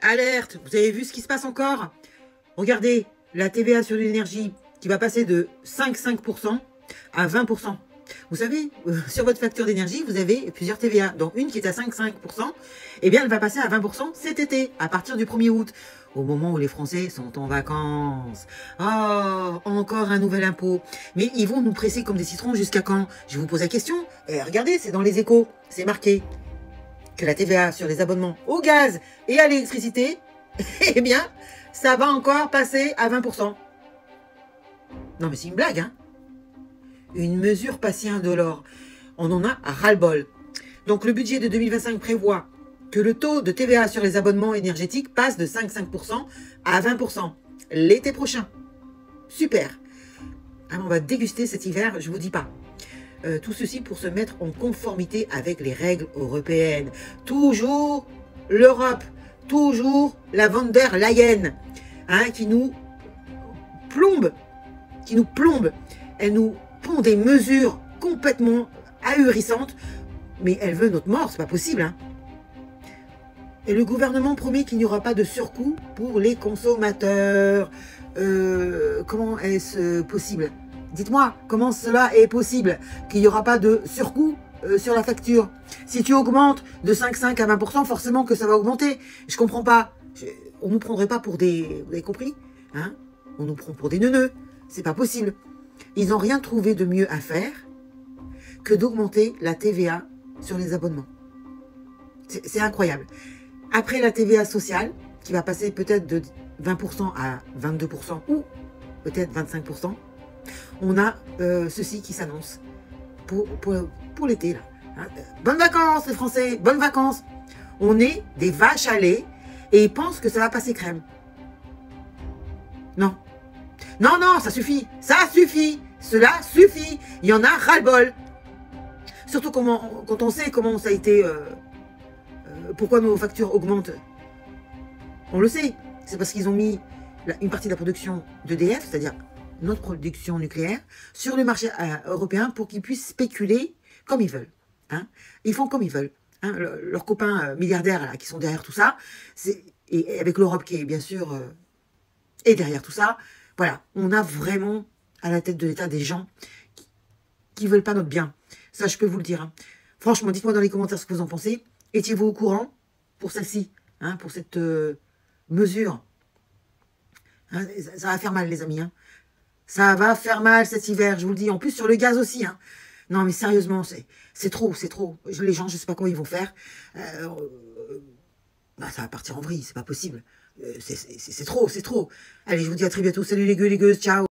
Alerte, vous avez vu ce qui se passe encore? Regardez, la TVA sur l'énergie qui va passer de 5,5% à 20%. Vous savez, sur votre facture d'énergie, vous avez plusieurs TVA, dont une qui est à 5,5%, eh bien elle va passer à 20% cet été, à partir du 1er août, au moment où les Français sont en vacances. Oh, encore un nouvel impôt. Mais ils vont nous presser comme des citrons jusqu'à quand? Je vous pose la question. Et regardez, c'est dans les Échos, c'est marqué que la TVA sur les abonnements au gaz et à l'électricité, eh bien, ça va encore passer à 20%. Non mais c'est une blague, hein? Une mesure pas si indolore. On en a ras-le-bol. Donc le budget de 2025 prévoit que le taux de TVA sur les abonnements énergétiques passe de 5,5% à 20% l'été prochain. Super. Alors on va déguster cet hiver, je vous dis pas. Tout ceci pour se mettre en conformité avec les règles européennes. Toujours l'Europe, toujours la von der Leyen, hein, qui nous plombe. Elle nous pond des mesures complètement ahurissantes, mais elle veut notre mort, c'est pas possible, hein. Et le gouvernement promet qu'il n'y aura pas de surcoût pour les consommateurs. Comment est-ce possible? Dites-moi, comment cela est possible qu'il n'y aura pas de surcoût sur la facture? Si tu augmentes de 5,5 à 20%, forcément que ça va augmenter. Je comprends pas. On nous prendrait pas pour des... Vous avez compris, hein? On nous prend pour des neuneux. C'est pas possible. Ils n'ont rien trouvé de mieux à faire que d'augmenter la TVA sur les abonnements. C'est incroyable. Après la TVA sociale, qui va passer peut-être de 20% à 22% ou peut-être 25%, on a ceci qui s'annonce pour l'été. Hein. Bonnes vacances les Français, bonnes vacances. On est des vaches à lait et ils pensent que ça va passer crème. Non. Non, non, ça suffit. Ça suffit. Cela suffit. Il y en a ras-le-bol. Surtout quand on sait comment ça a été... pourquoi nos factures augmentent. On le sait. C'est parce qu'ils ont mis une partie de la production d'EDF, c'est-à-dire notre production nucléaire, sur le marché européen pour qu'ils puissent spéculer comme ils veulent. Hein. Ils font comme ils veulent. Hein. Leurs copains milliardaires là, qui sont derrière tout ça, et avec l'Europe qui est bien sûr est derrière tout ça, voilà, on a vraiment à la tête de l'État des gens qui veulent pas notre bien. Ça, je peux vous le dire. Hein. Franchement, dites-moi dans les commentaires ce que vous en pensez. Étiez-vous au courant pour celle-ci, hein, pour cette mesure? Hein, ça va faire mal, les amis. Hein. Ça va faire mal cet hiver, je vous le dis. En plus, sur le gaz aussi. Hein. Non, mais sérieusement, c'est trop, c'est trop. Les gens, je sais pas comment ils vont faire. Bah, ça va partir en vrille, c'est pas possible. C'est trop, c'est trop. Allez, je vous dis à très bientôt. Salut les gueux, les gueuses, ciao.